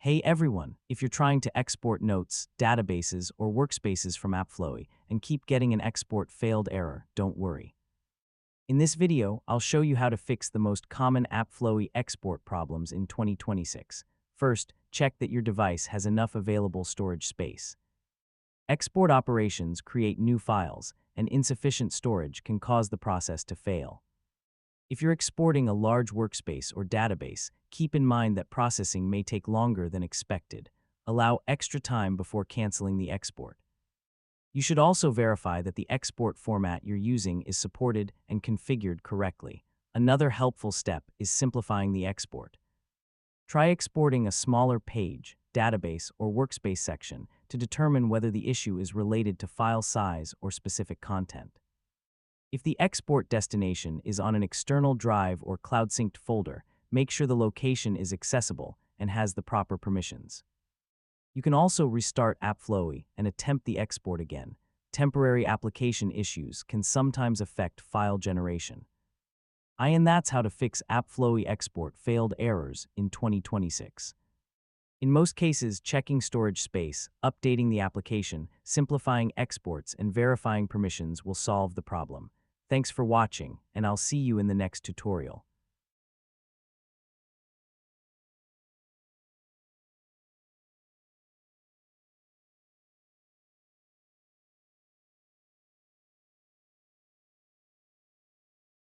Hey everyone, if you're trying to export notes, databases, or workspaces from AppFlowy and keep getting an export failed error, don't worry. In this video, I'll show you how to fix the most common AppFlowy export problems in 2026. First, check that your device has enough available storage space. Export operations create new files, and insufficient storage can cause the process to fail. If you're exporting a large workspace or database, keep in mind that processing may take longer than expected. Allow extra time before canceling the export. You should also verify that the export format you're using is supported and configured correctly. Another helpful step is simplifying the export. Try exporting a smaller page, database, or workspace section to determine whether the issue is related to file size or specific content. If the export destination is on an external drive or cloud-synced folder, make sure the location is accessible and has the proper permissions. You can also restart AppFlowy and attempt the export again. Temporary application issues can sometimes affect file generation. And that's how to fix AppFlowy export failed errors in 2026. In most cases, checking storage space, updating the application, simplifying exports, and verifying permissions will solve the problem. Thanks for watching, and I'll see you in the next tutorial.